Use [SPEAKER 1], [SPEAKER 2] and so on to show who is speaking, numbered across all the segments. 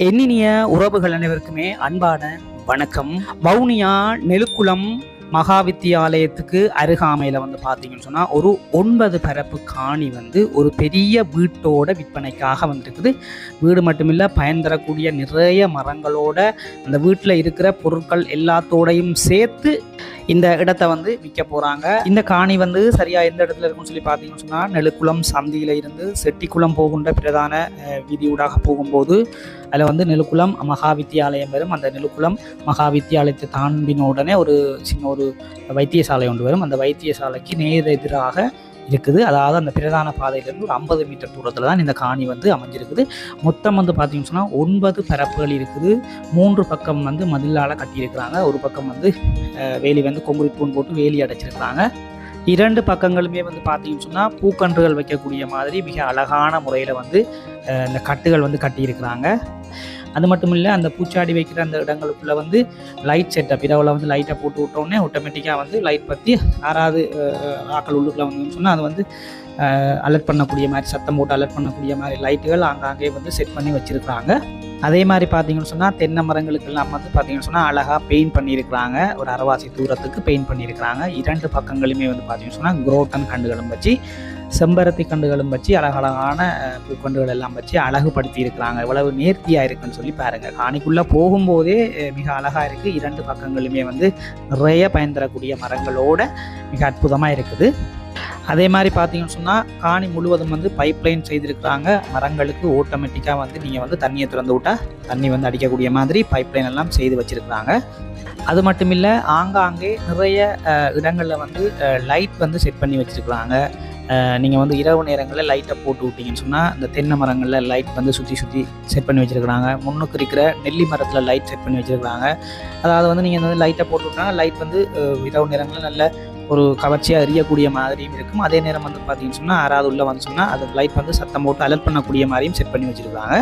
[SPEAKER 1] எண்ணினிய உறவுகள் அனைவருக்குமே அன்பான வணக்கம். வவுனியா நெலுக்குளம் மகாவித்தியாலயத்துக்கு அருகாமையில் பார்த்தீங்கன்னு சொன்னால் ஒரு 9 பரப்பு காணி ஒரு பெரிய வீட்டோட விற்பனைக்காக வந்திருக்குது. வீடு மட்டுமில்லை, பயன் தரக்கூடிய நிறைய மரங்களோட அந்த வீட்டில் இருக்கிற பொருட்கள் எல்லாத்தோடையும் சேர்த்து இந்த இடத்தை விற்க போகிறாங்க. இந்த காணி சரியாக எந்த இடத்துல இருக்குன்னு சொல்லி பார்த்தீங்கன்னு சொன்னால், நெலுக்குளம் சந்தியில் இருந்து செட்டிக்குளம் போகின்ற பிரதான வீதியூடாக போகும்போது அதில் நெலுக்குளம் மகாவித்தியாலயம் வரும். அந்த நெலுக்குளம் மகாவித்தியாலயத்தை தாண்டின உடனே ஒரு சின்ன ஒரு வைத்தியசாலை ஒன்று வரும். அந்த வைத்தியசாலைக்கு நேர் எதிராக இருக்குது. அதாவது அந்த பிரதான பாதையிலேருந்து ஒரு 50 மீட்டர் தூரத்தில் தான் இந்த காணி அமைஞ்சிருக்குது. மொத்தம் பார்த்தீங்கன்னு சொன்னால் 9 பரப்புகள் இருக்குது. 3 பக்கம் மதிலால் கட்டியிருக்கிறாங்க. ஒரு பக்கம் வேலி கொங்குரிட் தூண் போட்டு வேலி அடைச்சிருக்கிறாங்க. 2 பக்கங்களுமே பார்த்தீங்கன்னு சொன்னால் பூக்கன்றுகள் வைக்கக்கூடிய மாதிரி மிக அழகான முறையில் இந்த கட்டுகள் கட்டியிருக்கிறாங்க. அது மட்டும் இல்லை, அந்த பூச்சாடி வைக்கிற அந்த இடங்களுக்குள்ளே லைட் செட்டப் இரவில் லைட்டை போட்டு விட்டோடனே ஆட்டோமேட்டிக்காக லைட் பற்றி யாராவது ஆக்கள் உள்ளுக்குள்ளே சொன்னால் அது அலர்ட் பண்ணக்கூடிய மாதிரி, சத்தம் போட்டு அலர்ட் பண்ணக்கூடிய மாதிரி லைட்டுகள் ஆங்காங்கே செட் பண்ணி வச்சுருக்காங்க. அதே மாதிரி பார்த்தீங்கன்னு சொன்னால் தென்னை மரங்களுக்கெல்லாம் பார்த்தீங்கன்னு சொன்னால் அழகாக பெயிண்ட் பண்ணியிருக்கிறாங்க. ஒரு அரைவாசி தூரத்துக்கு பெயிண்ட் பண்ணியிருக்கிறாங்க. 2 பக்கங்களுமே பார்த்தீங்கன்னு சொன்னால் குரோட்டன் கண்டுகளும் வச்சு, செம்பருத்தி கண்டுகளும் வச்சு, அழகழகான பூக்கண்டுகள் எல்லாம் வச்சு அழகுபடுத்தி இருக்கிறாங்க. இவ்வளவு நேர்த்தியாக இருக்குன்னு சொல்லி பாருங்கள். காணிக்குள்ளே போகும்போதே மிக அழகாக இருக்குது. 2 பக்கங்களுமே நிறைய பயன் தரக்கூடிய மரங்களோட மிக அற்புதமாக இருக்குது. அதே மாதிரி பார்த்தீங்கன்னு சொன்னால் காணி முழுவதும் பைப்லைன் செய்திருக்கிறாங்க. மரங்களுக்கு ஆட்டோமேட்டிக்காக நீங்கள் தண்ணியை திறந்து விட்டால் தண்ணி அடிக்கக்கூடிய மாதிரி பைப்லைன் எல்லாம் செய்து வச்சுருக்கிறாங்க. அது மட்டும் இல்லை, ஆங்காங்கே நிறைய இடங்களில் லைட் செட் பண்ணி வச்சுருக்கிறாங்க. நீங்கள் இரவு நேரங்களில் லைட்டை போட்டு விட்டீங்கன்னு சொன்னால் இந்த தென்னை மரங்களில் லைட் சுற்றி சுற்றி செட் பண்ணி வச்சுருக்கிறாங்க. முன்னுக்கு இருக்கிற நெல்லி மரத்தில் லைட் செட் பண்ணி வச்சுருக்கிறாங்க. அதாவது நீங்கள் லைட்டை போட்டு விட்டாங்கன்னா லைட் இரவு நேரங்களில் நல்ல ஒரு கவர்ச்சியாக எரியக்கூடிய மாதிரியும் இருக்கும். அதே நேரம் பார்த்தீங்கன்னு சொன்னால் யாராவது உள்ளே சொன்னால் அது லைட் சத்தம் போட்டு அலர்ட் பண்ணக்கூடிய மாதிரியும் செட் பண்ணி வச்சுருக்காங்க.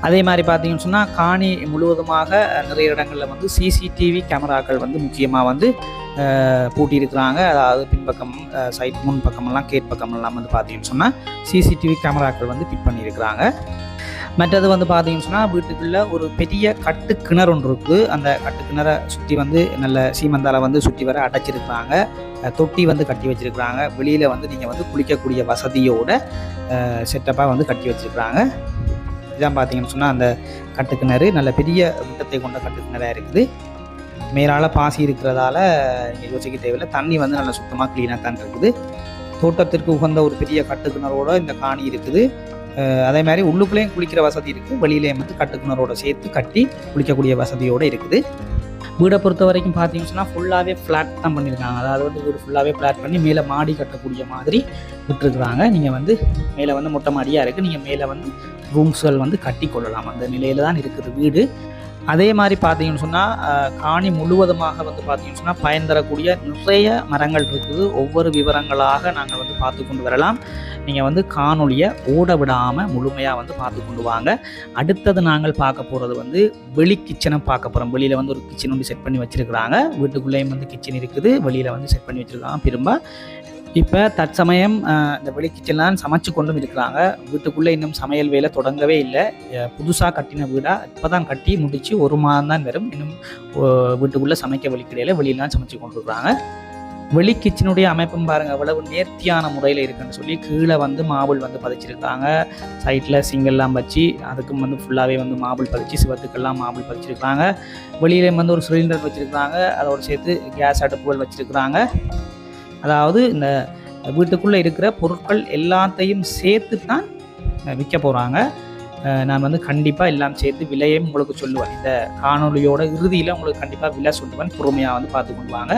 [SPEAKER 1] அதே மாதிரி பார்த்தீங்கன்னு சொன்னால் காணி முழுவதுமாக நிறைய இடங்களில் சிசிடிவி கேமராக்கள் முக்கியமாக பூட்டியிருக்கிறாங்க. அதாவது பின்பக்கம் சைட் முன் பக்கமெல்லாம் கேட் பக்கமெல்லாம் பார்த்தீங்கன்னு சொன்னால் சிசிடிவி கேமராக்கள் ஃபிட் பண்ணியிருக்கிறாங்க. மற்றது பார்த்தீங்கன்னு சொன்னால் வீட்டுக்குள்ளே ஒரு பெரிய கட்டு கிணறு ஒன்று இருக்குது. அந்த கட்டு கிணறை சுற்றி நல்ல சீமந்தால் சுற்றி வர அடைச்சிருக்கிறாங்க. தொட்டி கட்டி வச்சுருக்கிறாங்க. வெளியில் நீங்கள் குளிக்கக்கூடிய வசதியோட செட்டப்பாக கட்டி வச்சுருக்கிறாங்க. இதான் பார்த்தீங்கன்னு சொன்னால் அந்த கட்டு கிணறு நல்ல பெரிய விட்டத்தை கொண்ட கட்டு கிணறாக இருக்குது. மேலால் பாசி இருக்கிறதால நீங்கள் யோசிக்க தேவையில்லை. தண்ணி நல்லா சுத்தமாக க்ளீனாக தான் இருக்குது. தோட்டத்திற்கு உகந்த ஒரு பெரிய கட்டு கிணறோட இந்த காணி இருக்குது. அதே மாதிரி உள்ளுக்குள்ளேயும் குளிக்கிற வசதி இருக்குது. வெளியிலேயும் கட்டுக்கிணரோட சேர்த்து கட்டி குளிக்கக்கூடிய வசதியோடு இருக்குது. வீடை பொறுத்த வரைக்கும் பார்த்தீங்கன்னு சொன்னால் ஃபுல்லாகவே ஃப்ளாட் தான் பண்ணியிருக்காங்க. அதாவது வீடு ஃபுல்லாகவே ஃப்ளாட் பண்ணி மேலே மாடி கட்டக்கூடிய மாதிரி விட்டுருக்குறாங்க. நீங்கள் மேலே மொட்டை மாடியாக இருக்குது. நீங்கள் மேலே ரூம்ஸ்கள் கட்டி கொள்ளலாம். அந்த நிலையில் தான் இருக்குது வீடு. அதே மாதிரி பார்த்தீங்கன்னு சொன்னால் காணி முழுவதுமாக பார்த்தீங்கன்னு சொன்னால் பயன் தரக்கூடிய நிறைய மரங்கள் இருக்குது. ஒவ்வொரு விவரங்களாக நாங்கள் பார்த்து கொண்டு வரலாம். நீங்கள் காணொலியை ஓட விடாமல் முழுமையாக பார்த்து கொண்டு வாங்க. அடுத்தது நாங்கள் பார்க்க போகிறது வெளி கிச்சனை பார்க்க போகிறோம். வெளியில் ஒரு கிச்சன் ஒன்று செட் பண்ணி வச்சுருக்கிறாங்க. வீட்டுக்குள்ளேயும் கிச்சன் இருக்குது. வெளியில் செட் பண்ணி வச்சுருக்காங்க. திரும்ப இப்போ தற்சமயம் இந்த வெளி கிச்சன்லாம் சமைச்சு கொண்டும் இருக்கிறாங்க. வீட்டுக்குள்ளே இன்னும் சமையல் வேலை தொடங்கவே இல்லை. புதுசாக கட்டின வீடாக இப்போ தான் கட்டி முடித்து 1 மாதம் தான் வரும். இன்னும் வீட்டுக்குள்ளே சமைக்க வழிக்கிடையில் வெளியிலாம் சமைச்சு கொண்டு இருக்கிறாங்க. வெளி கிச்சனுடைய அமைப்பும் பாருங்கள் அவ்வளவு நேர்த்தியான முறையில் இருக்குன்னு சொல்லி கீழே மார்பிள் பதிச்சிருக்காங்க. சைட்டில் சிங்கெல்லாம் வச்சு அதுக்கும் ஃபுல்லாகவே மார்பிள் பதிச்சு சிவத்துக்கெல்லாம் மார்பிள் பதிச்சிருக்காங்க. வெளியிலே ஒரு சிலிண்டர் வச்சுருக்காங்க. அதோடு சேர்த்து கேஸ் அடுப்புகள் வச்சுருக்குறாங்க. அதாவது இந்த வீட்டுக்குள்ளே இருக்கிற பொருட்கள் எல்லாத்தையும் சேர்த்து தான் விற்க போகிறாங்க. நான் கண்டிப்பாக எல்லாம் சேர்த்து விலையும் உங்களுக்கு சொல்லுவேன். இந்த காணொலியோட இறுதியில் உங்களுக்கு கண்டிப்பாக விலை சொல்லுவேன். பொறுமையாக பார்த்து கொண்டு வாங்க.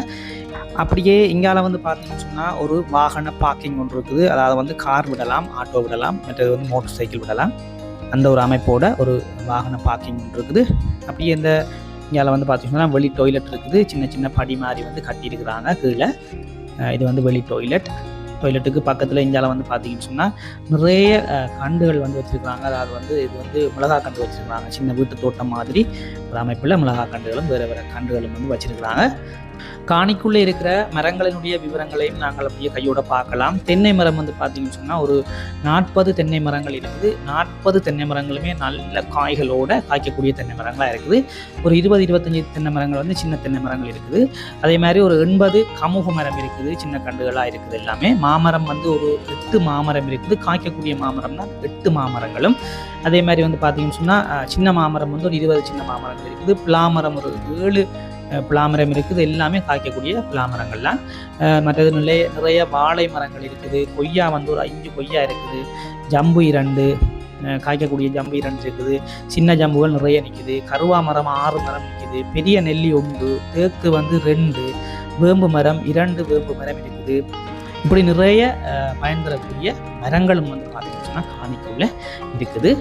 [SPEAKER 1] அப்படியே இங்கால பார்த்தீங்கன்னு சொன்னால் ஒரு வாகன பார்க்கிங் ஒன்று இருக்குது. அதாவது கார் விடலாம், ஆட்டோ விடலாம், மற்றது மோட்டர் சைக்கிள் விடலாம். அந்த ஒரு அமைப்போட ஒரு வாகன பார்க்கிங் ஒன்று இருக்குது. அப்படியே இந்த இங்கால பார்த்தீங்கன்னா வெளி டாய்லெட் இருக்குது. சின்ன சின்ன படி மாதிரி கட்டியிருக்கிறாங்க கீழே. இது வெளி டாய்லெட்டுக்கு பக்கத்தில் இந்தியாவில் பார்த்தீங்கன்னு சொன்னால் நிறைய கண்டுகள் வச்சுருக்காங்க. அதாவது இது மிளகா கண்டு வச்சுருக்காங்க. சின்ன வீட்டு தோட்டம் மாதிரி ஒரு அமைப்பில் மிளகாய் கன்றுகளும் வேறு வேறு கன்றுகளும் வந்து வச்சிருக்கிறாங்க. காணிக்குள்ளே இருக்கிற மரங்களினுடைய விவரங்களையும் நாங்கள் அப்படியே கையோட பார்க்கலாம். தென்னை மரம் வந்து பார்த்தீங்கன்னு சொன்னால் ஒரு 40 தென்னை மரங்கள் இருக்குது. 40 தென்னை மரங்களுமே நல்ல காய்களோட காய்க்கக்கூடிய தென்னை மரங்களாக இருக்குது. ஒரு 20-25 தென்னை மரங்கள் வந்து சின்ன தென்னை மரங்கள் இருக்குது. அதே மாதிரி ஒரு 80 கமுகு மரம் இருக்குது, சின்ன கண்டுகளாக இருக்குது எல்லாமே. மாமரம் வந்து ஒரு 8 மாமரம் இருக்குது. காய்க்கக்கூடிய மாமரம் தான் 8 மாமரங்களும். அதே மாதிரி வந்து பார்த்தீங்கன்னு சொன்னால் சின்ன மாமரம் வந்து ஒரு 20 சின்ன மாமரங்கள் இருக்குது. பிளாமரம் ஒரு 7 பிளாமரம் இருக்குது. எல்லாமே காய்க்கக்கூடிய பிளாமரங்கள்லாம். மற்றது நிறைய வாழை மரங்கள் இருக்குது. கொய்யா வந்து ஒரு 5 கொய்யா இருக்குது. ஜம்பு 2 காய்க்கக்கூடிய ஜம்பு 2 இருக்குது. சின்ன ஜம்புகள் நிறைய நிற்குது. கருவா மரம் 6 மரம் நிற்குது. பெரிய நெல்லி 1, தேக்கு வந்து 2, வேம்பு மரம் 2 வேம்பு மரம் இருக்குது. இப்படி நிறைய பயன் தரக்கூடிய மரங்களும் வந்து பார்த்தீங்கன்னா காணிக்குள்ள இருக்குது.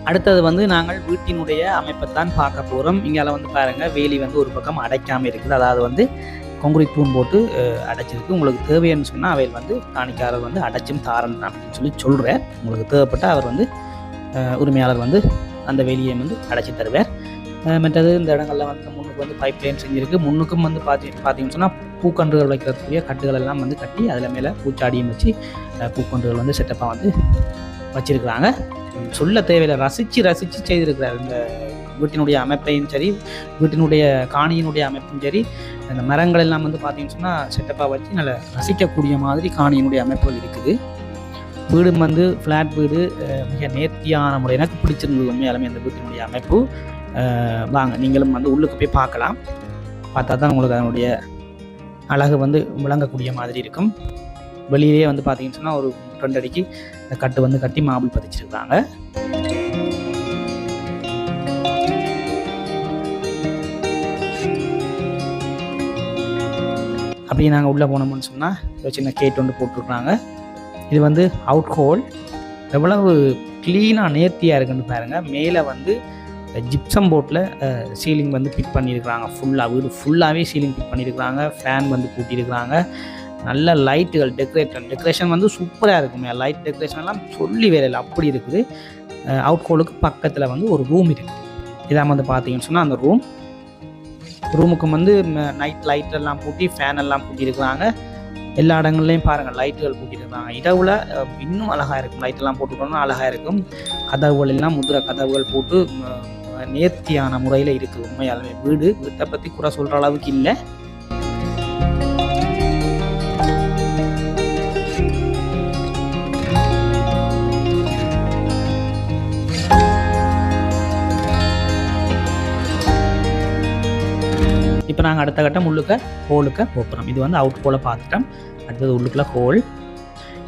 [SPEAKER 1] அடுத்தது வந்து நாங்கள் வீட்டினுடைய அமைப்பைத்தான் பார்க்க போகிறோம். இங்கே வந்து பாருங்கள், வேலி வந்து ஒரு பக்கம் அடைக்காமல் இருக்குது. அதாவது வந்து கொங்குரிட் தூண் போட்டு அடைச்சிருக்கு. உங்களுக்கு தேவைன்னு சொன்னால் அவையில் வந்து காணிக்காரர் வந்து அடைச்சும் தாரன் அப்படின்னு சொல்கிறார். உங்களுக்கு தேவைப்பட்டால் அவர் வந்து உரிமையாளர் வந்து அந்த வேலியை வந்து அடைச்சி தருவார். மற்றது இந்த இடங்களில் வந்து முன்னுக்கு வந்து பைப் லைன் செஞ்சுருக்கு. முன்னுக்கும் வந்து பார்த்தீங்கன்னு சொன்னால் பூக்கன்றுகள் வைக்கிறதுக்குரிய கட்டுகள் எல்லாம் வந்து கட்டி அதில் மேலே பூச்சாடியும் வச்சு பூக்கன்றுகள் வந்து செட்டப்பாக வந்து வச்சிருக்கிறாங்க. சொல்ல தேவையில்லை, ரசித்து செய்திருக்கிறார். இந்த வீட்டினுடைய அமைப்பையும் சரி, வீட்டினுடைய காணியினுடைய அமைப்பும் சரி, அந்த மரங்கள் எல்லாம் வந்து பார்த்தீங்கன்னு சொன்னால் செட்டப்பாக வச்சு நல்ல ரசிக்கக்கூடிய மாதிரி காணியினுடைய அமைப்புகள் இருக்குது. வீடு வந்து ஃப்ளாட் வீடு, மிக நேர்த்தியான முறை. எனக்கு பிடிச்சிருந்தது உண்மையாலுமே அந்த வீட்டினுடைய அமைப்பு. வாங்க நீங்களும் வந்து உள்ளுக்கு போய் பார்க்கலாம். பார்த்தா தான் உங்களுக்கு அதனுடைய அழகு வந்து விளங்கக்கூடிய மாதிரி இருக்கும். வெளியிலே வந்து பார்த்தீங்கன்னு சொன்னால் ஒரு 2 அடிக்கு இந்த கட்டு வந்து கட்டி மாபிள் பதிச்சிருக்காங்க. அப்படியே நாங்கள் உள்ளே போனோம்னு சொன்னால் ஒரு சின்ன கேட் ஒன்று போட்டிருக்காங்க. இது வந்து அவுட் ஹோல். எவ்வளவு க்ளீனாக நேர்த்தியாக இருக்குன்னு பாருங்கள். மேலே வந்து ஜிப்சம் போர்ட்டில் சீலிங் வந்து ஃபிட் பண்ணியிருக்கிறாங்க. ஃபுல்லாக வீடு ஃபுல்லாகவே சீலிங் ஃபிட் பண்ணியிருக்கிறாங்க. ஃபேன் வந்து கூட்டியிருக்கிறாங்க. நல்ல லைட்டுகள் டெக்கரேஷன் வந்து சூப்பராக இருக்குமே. லைட் டெக்கரேஷன் எல்லாம் சொல்லி வேலையில் அப்படி இருக்குது. அவுட் ஹோலுக்கு பக்கத்தில் வந்து ஒரு ரூம் இருக்குது. இதான் வந்து பார்த்தீங்கன்னு சொன்னால் அந்த ரூமுக்கு வந்து நைட் லைட் எல்லாம் பூட்டி ஃபேன் எல்லாம் பூட்டியிருக்கிறாங்க. எல்லா இடங்கள்லையும் பாருங்கள் லைட்டுகள் பூட்டியிருக்கிறாங்க. இரவில் இன்னும் அழகாக இருக்கும். லைட்டெல்லாம் போட்டுக்கணும்னா அழகாக இருக்கும். கதவுகள் எல்லாம் முதிர கதவுகள் போட்டு நேர்த்தியான முறையில் இருக்குது. உண்மையாலுமே வீட்டை பற்றி கூட சொல்கிற அளவுக்கு இல்லை. இப்போ நாங்கள் அடுத்த கட்டம் ஹோலுக்கு போகிறோம். இது வந்து அவுட் ஹோலை பார்த்துட்டோம். அடுத்தது உள்ளுக்குள்ள ஹோல்.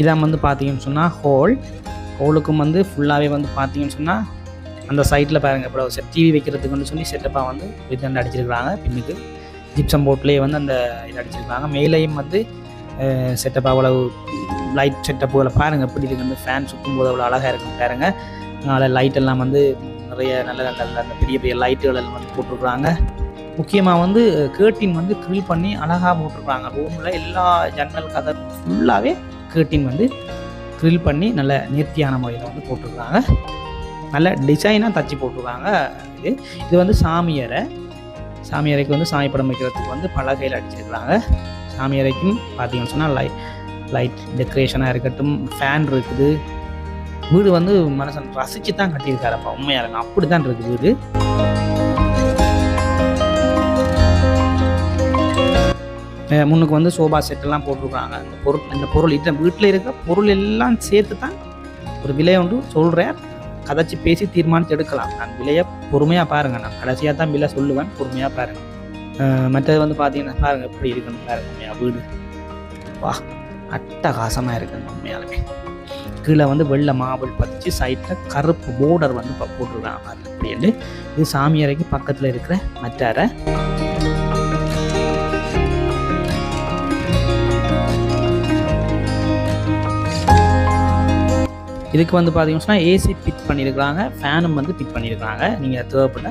[SPEAKER 1] இதான் வந்து பார்த்தீங்கன்னு சொன்னால் ஹோலுக்கும் வந்து ஃபுல்லாகவே வந்து பார்த்தீங்கன்னு சொன்னால் அந்த சைட்டில் பாருங்கள், இப்போ டிவி வைக்கிறதுக்குன்னு சொல்லி செட்டப்பாக வந்து வித்தண்டு அடிச்சிருக்கிறாங்க. பின்னுக்கு ஜிப்சம் போர்ட்லேயே வந்து அந்த இது அடிச்சிருக்கிறாங்க. மேலேயும் வந்து செட்டப்பாக அவ்வளவு லைட் செட்டப்புகளை பாருங்கள் எப்படி இருக்குது. அந்த ஃபேன் சுற்றும் போது அவ்வளோ அழகாக இருக்குன்னு பாருங்கள். அதனால் லைட் எல்லாம் வந்து நிறைய நல்ல அந்த பெரிய பெரிய லைட்டுகள் எல்லாம் வந்து போட்டிருக்குறாங்க. முக்கியமாக வந்து கேர்டின் வந்து க்ரில் பண்ணி அழகாக போட்டிருக்காங்க. ரூமில் எல்லா ஜன்னல் கதை ஃபுல்லாகவே கேர்டின் வந்து க்ரில் பண்ணி நல்ல நேர்த்தியான முறையில் வந்து போட்டிருக்காங்க. நல்ல டிசைனாக தச்சு போட்டிருக்காங்க. இது வந்து சாமியறைக்கு வந்து சாமி படம் வைக்கிறதுக்கு வந்து பலகையில் அடிச்சிருக்கிறாங்க. சாமியறைக்கும் பார்த்தீங்கன்னு சொன்னால் லைட் டெக்கரேஷனாக இருக்கட்டும், ஃபேன் இருக்குது. வீடு வந்து மனுஷன் ரசித்து தான் கட்டியிருக்காருப்பா. உண்மையாக அப்படி தான் இருக்குது வீடு. முன்னுக்கு வந்து சோபா செட்டெல்லாம் போட்டிருக்காங்க. இந்த பொருள் வீட்டில் இருக்கிற பொருள் எல்லாம் சேர்த்து தான் ஒரு விலை ஒன்று சொல்கிறேன். கதைச்சி பேசி தீர்மானித்து எடுக்கலாம். நான் விலையை பொறுமையாக பாருங்கள். நான் கடைசியாக தான் விலை சொல்லுவேன், பொறுமையாக பாருங்கள். மற்றது வந்து பார்த்தீங்கன்னா பாருங்கள் எப்படி இருக்குன்னு பாருங்கள். உண்மையாக வீடு வா அட்டகாசமாக இருக்குங்க உண்மையாலுமே. கீழே வந்து வெள்ளை மாபிள் பதிச்சு சைட்டில் கருப்பு போர்டர் வந்து போட்டிருக்காங்க பாருங்கள் அப்படின்னு. இது சாமி அறைக்கு பக்கத்தில் இருக்கிற மற்ற அறை. இதுக்கு வந்து பார்த்தீங்கன்னா ஏசி ஃபிட் பண்ணியிருக்கிறாங்க, ஃபேனும் வந்து ஃபிட் பண்ணியிருக்கிறாங்க. நீங்கள் தேவைப்பட்ட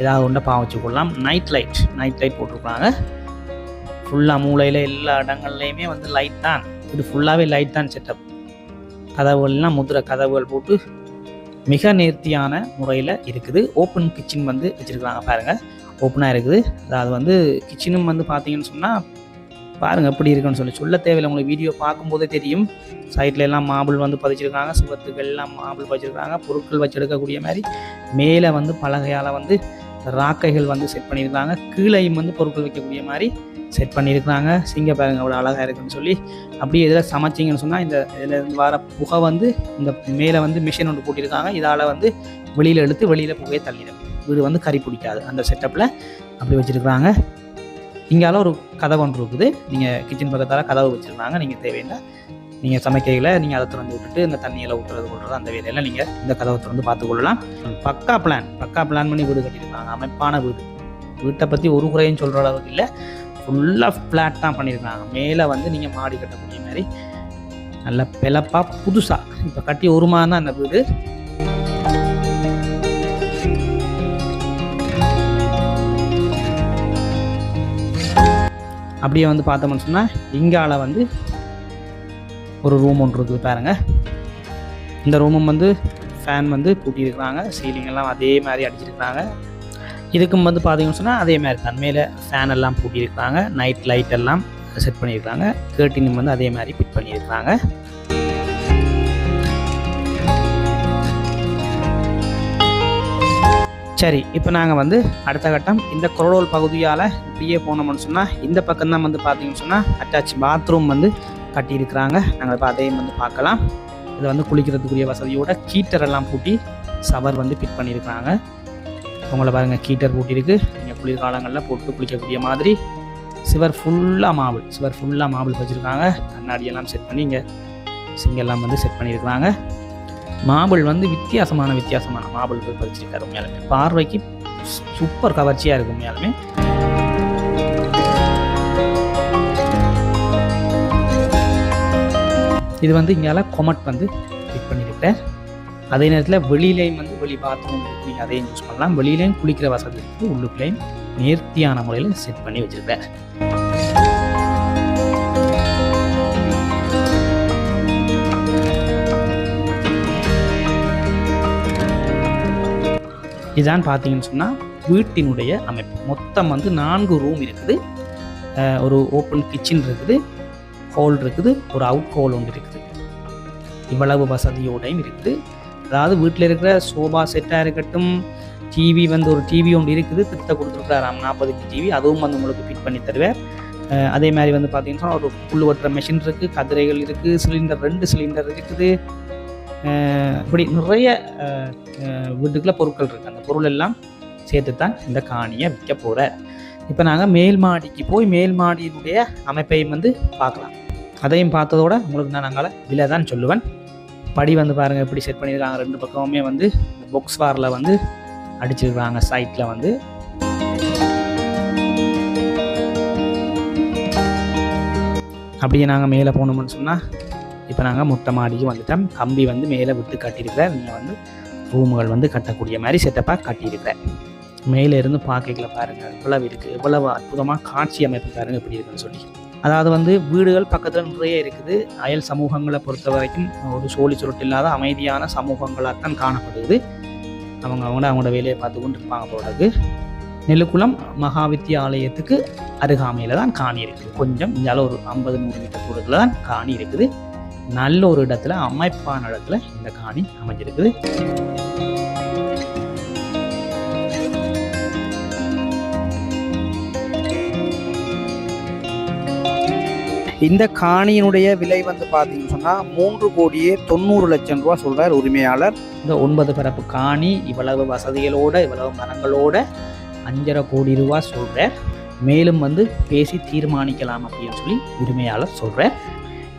[SPEAKER 1] ஏதாவது ஒன்றை பாவச்சுக்கொள்ளலாம். நைட் லைட் போட்டிருக்கிறாங்க. ஃபுல்லாக மூளையில் எல்லா இடங்கள்லையுமே வந்து லைட் தான். இது ஃபுல்லாகவே லைட் தான் செட்டப். கதவுகள்லாம் முதிர கதவுகள் போட்டு மிக நேர்த்தியான முறையில் இருக்குது. ஓப்பன் கிச்சன் வந்து வச்சுருக்காங்க பாருங்கள், ஓப்பனாக இருக்குது. அதாவது வந்து கிச்சனும் வந்து பார்த்தீங்கன்னு சொன்னால் பாருங்கள் எப்படி இருக்குன்னு சொல்ல தேவையில்லை, உங்களுக்கு வீடியோ பார்க்கும்போதே தெரியும். சைடில் எல்லாம் மார்பிள் வந்து பதிச்சிருக்காங்க, சுவத்துக்கள் எல்லாம் மார்பிள் பதிச்சிருக்காங்க, பொருட்கள் வச்சு எடுக்கக்கூடிய மாதிரி. மேலே வந்து பலகையால் வந்து ராக்கைகள் வந்து செட் பண்ணியிருக்காங்க, கீழையும் வந்து பொருட்கள் வைக்கக்கூடிய மாதிரி செட் பண்ணியிருக்காங்க. சிங்க பாருங்க அவ்வளோ அழகாக இருக்குன்னு சொல்லி. அப்படியே இதில் சமைச்சிங்கன்னு சொன்னால் இந்த இதில் இருந்து வர புகை வந்து இந்த மேலே வந்து மிஷின் ஒன்று போட்டிருக்காங்க, இதால் வந்து வெளியில் எடுத்து வெளியில் புகையை தள்ளிடும், வீடு வந்து கறி பிடிக்காது. அந்த செட்டப்பில் அப்படி வச்சுருக்குறாங்க. இங்கால ஒரு கதவு ஒன்று இருக்குது, நீங்கள் கிச்சன் பக்கத்தால் கதவு வச்சுருக்காங்க. நீங்கள் தேவையில்லை, நீங்கள் சமைக்கையில் நீங்கள் அதை திறந்து விட்டுட்டு இந்த தண்ணியில் ஊற்றுறது கொள்வது அந்த வேலையில் நீங்கள் இந்த கதவை திறந்து பார்த்துக்கொள்ளலாம். பக்கா பிளான் பண்ணி வீடு கட்டியிருக்காங்க, அமைப்பான வீடு. வீட்டை பற்றி ஒரு குறையும் சொல்கிற அளவுக்கு இல்லை, ஃபுல்லாக ஃப்ளாட் தான் பண்ணியிருக்காங்க. மேலே வந்து நீங்கள் மாடி கட்டக்கூடிய மாதிரி நல்ல பிளப்பாக புதுசாக இப்போ கட்டி ஒரு மாதம் தான் இந்த வீடு. அப்படியே வந்து பார்த்தோம்னு சொன்னால் இங்கால வந்து ஒரு ரூம் ஒன்று இருக்குது பாருங்கள். இந்த ரூமும் வந்து ஃபேன் வந்து பூட்டியிருக்கிறாங்க, சீலிங் எல்லாம் அதே மாதிரி அடிச்சிருக்கிறாங்க. இதுக்கும் வந்து பார்த்தீங்கன்னு சொன்னால் அதே மாதிரி தான், மேலே ஃபேன் எல்லாம் பூட்டியிருக்கிறாங்க, நைட் லைட் எல்லாம் செட் பண்ணியிருக்காங்க, கேர்டினும் வந்து அதே மாதிரி ஃபிட் பண்ணியிருக்கிறாங்க. சரி, இப்போ நாங்கள் வந்து அடுத்த கட்டம் இந்த கொரோடோல் பகுதியால் இப்படியே போனோம்னு சொன்னால் இந்த பக்கம் தான் வந்து பார்த்தீங்கன்னு சொன்னால் அட்டாச் பாத்ரூம் வந்து கட்டியிருக்கிறாங்க. நாங்கள் இப்போ அதையும் வந்து பார்க்கலாம். இதை வந்து குளிக்கிறதுக்குரிய வசதியோட கீட்டர் எல்லாம் பூட்டி ஷவர் வந்து ஃபிட் பண்ணியிருக்கிறாங்க. உங்களை பாருங்கள், கீட்டர் பூட்டியிருக்கு, நீங்கள் குளிர்காலங்களில் போட்டு குளிக்கக்கூடிய மாதிரி. சுவர் ஃபுல்லாக மார்பிள் வச்சுருக்காங்க, கண்ணாடியெல்லாம் செட் பண்ணி இங்கே சிங்கெல்லாம் வந்து செட் பண்ணியிருக்கிறாங்க. மார்பிள் வந்து வித்தியாசமான மார்பிள் பதிச்சிருக்காரு. உண்மையாலுமே பார்வைக்கு சூப்பர் கவர்ச்சியாக இருக்கும். உண்மையாலுமே இது வந்து இங்கால கொமட் வந்து ஃபிட் பண்ணியிருக்கிறேன். அதே நேரத்தில் வெளியிலையும் வந்து வெளி பாத்ரூம் இருக்குது, நீங்கள் அதையும் யூஸ் பண்ணலாம். வெளியிலையும் குளிக்கிற வசதி இருக்குது, உள்ளுக்குள்ளேயும் நேர்த்தியான முறையில் செட் பண்ணி வச்சுருக்கேன். இதான் பார்த்தீங்கன்னு சொன்னால் வீட்டினுடைய அமைப்பு. மொத்தம் வந்து 4 ரூம் இருக்குது, ஒரு ஓப்பன் கிச்சன் இருக்குது, ஹால் இருக்குது, ஒரு அவுட் ஹால் ஒன்று இருக்குது. இவ்வளவு வசதியோடையும் இருக்குது. அதாவது வீட்டில் இருக்கிற சோபா செட்டாக இருக்கட்டும், டிவி வந்து ஒரு டிவி ஒன்று இருக்குது, திட்ட கொடுத்துருக்காரு 40 டிவி, அதுவும் வந்து உங்களுக்கு ஃபிட் பண்ணி தருவேன். அதே மாதிரி வந்து பார்த்தீங்கன்னா ஒரு புல் வெட்டுற மெஷின் இருக்குது, கதிரைகள் இருக்குது, சிலிண்டர் 2 சிலிண்டர் இருக்குது. இப்படி நிறைய வீட்டுக்குள்ள பொருட்கள் இருக்குது. அந்த பொருள் எல்லாம் சேர்த்து தான் இந்த காணியை விற்க போகிறேன். இப்போ நாங்கள் மேல் மாடிக்கு போய் மேல் மாடியினுடைய அமைப்பையும் வந்து பார்க்கலாம். அதையும் பார்த்ததோட உங்களுக்கு நான் நாங்கள் விலை தான் சொல்லுவேன். படி வந்து பாருங்கள் எப்படி செட் பண்ணியிருக்காங்க. 2 பக்கமுமே வந்து பாக்ஸ் வாரில் வந்து அடிச்சிருக்காங்க. சைட்டில் வந்து அப்படியே நாங்கள் மேலே போனோம்னு சொன்னால் இப்போ நாங்கள் மொட்டை மாடிக்கு வந்துட்டோம். கம்பி வந்து மேலே விட்டு கட்டியிருக்கிறேன். நீங்கள் வந்து ரூமுகள் வந்து கட்டக்கூடிய மாதிரி செட்டப்பாக கட்டியிருக்கிறேன். மேலே இருந்து பார்க்கல பாருங்கள் எவ்வளவு இருக்குது, எவ்வளவு அற்புதமாக காட்சி அமைப்பு பாருங்கள் எப்படி இருக்குன்னு சொல்லி. அதாவது வந்து வீடுகள் பக்கத்தில் நிறைய இருக்குது. அயல் சமூகங்களை பொறுத்த வரைக்கும் ஒரு சோழி சுருட்டு இல்லாத அமைதியான சமூகங்களாக தான் காணப்படுது. அவங்களோட வேலையை பார்த்து கொண்டு இருப்பாங்க போலக்கு. நெல்லுக்குளம் மகா வித்தியாலயத்துக்கு அருகாமையில் தான் காணி இருக்குது. கொஞ்சம் இந்தால ஒரு 50-100 மீட்டர் தூரத்தில் தான் காணி இருக்குது. நல்ல ஒரு இடத்துல, அமைப்பான இடத்துல இந்த காணி அமைஞ்சிருக்குது. இந்த காணியினுடைய விலை வந்து பார்த்தீங்கன்னு சொன்னால் 3,90,00,000 ரூபா சொல்கிறார் உரிமையாளர். இந்த 9 பரப்பு காணி இவ்வளவு வசதிகளோட இவ்வளவு மரங்களோட 5,50 கோடி ரூபா சொல்கிறார். மேலும் வந்து பேசி தீர்மானிக்கலாம் அப்படின்னு சொல்லி உரிமையாளர் சொல்கிறார்.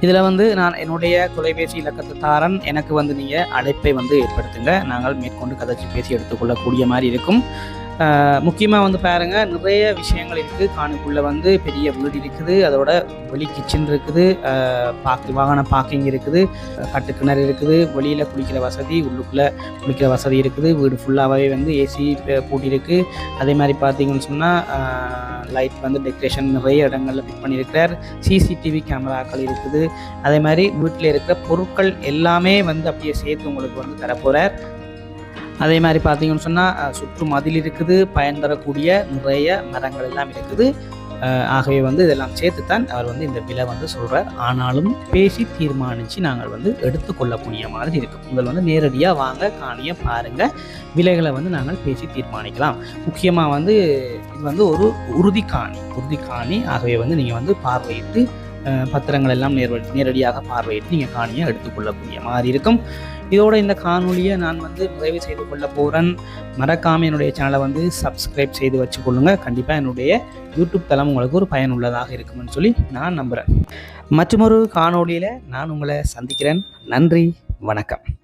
[SPEAKER 1] இதில் வந்து நான் என்னுடைய தொலைபேசி இலக்கத்தை தாரன், எனக்கு வந்து நீங்கள் அழைப்பை வந்து ஏற்படுத்துங்க. நாங்கள் மேற்கொண்டு கதைச்சி பேசி எடுத்துக்கொள்ளக்கூடிய மாதிரி இருக்கும். முக்கியமாக வந்து பாருங்கள், நிறைய விஷயங்கள் இருக்குது. காணிக்குள்ளே வந்து பெரிய வீடு இருக்குது, அதோட வெளி கிச்சன் இருக்குது, வாகன பார்க்கிங் இருக்குது, கட்டுக்கிணறு இருக்குது, வெளியில் குளிக்கிற வசதி, உள்ளுக்குள்ளே குளிக்கிற வசதி இருக்குது. வீடு ஃபுல்லாகவே வந்து ஏசி பூட்டியிருக்கு. அதே மாதிரி பார்த்தீங்கன்னு சொன்னால் லைட் வந்து டெக்கரேஷன் நிறைய இடங்களில் ஃபிட் பண்ணியிருக்கிறார். சிசிடிவி கேமராக்கள் இருக்குது. அதே மாதிரி வீட்டில் இருக்கிற பொருட்கள் எல்லாமே வந்து அப்படியே சேர்த்து உங்களுக்கு வந்து தரப்போகிறார். அதே மாதிரி பார்த்தீங்கன்னு சொன்னால் சுற்று மதில் இருக்குது, பயன் தரக்கூடிய நிறைய மரங்கள் எல்லாம் இருக்குது. ஆகவே வந்து இதெல்லாம் சேர்த்துத்தான் அவர் வந்து இந்த விலை வந்து சொல்கிறார். ஆனாலும் பேசி தீர்மானித்து நாங்கள் வந்து எடுத்துக்கொள்ளக்கூடிய மாதிரி இருக்கும். உங்கள் வந்து நேரடியாக வாங்க, காணியை பாருங்கள், விலைகளை வந்து நாங்கள் பேசி தீர்மானிக்கலாம். முக்கியமாக வந்து இது வந்து ஒரு உறுதி காணி. ஆகவே வந்து நீங்கள் வந்து பார்வையிட்டு பத்திரங்கள் எல்லாம் நேரடியாக பார்வையிட்டு நீங்கள் காணியை எடுத்துக்கொள்ளக்கூடிய மாதிரி இருக்கும். இதோட இந்த காணொலியை நான் வந்து நிறைவு செய்து கொள்ள போகிறேன். மறக்காமல் என்னுடைய சேனலை வந்து சப்ஸ்கிரைப் செய்து வச்சுக்கொள்ளுங்க. கண்டிப்பாக என்னுடைய யூடியூப் தளம் உங்களுக்கு ஒரு பயனுள்ளதாக இருக்கும்னு சொல்லி நான் நம்புகிறேன். மற்றொரு காணொலியில் நான் உங்களை சந்திக்கிறேன். நன்றி, வணக்கம்.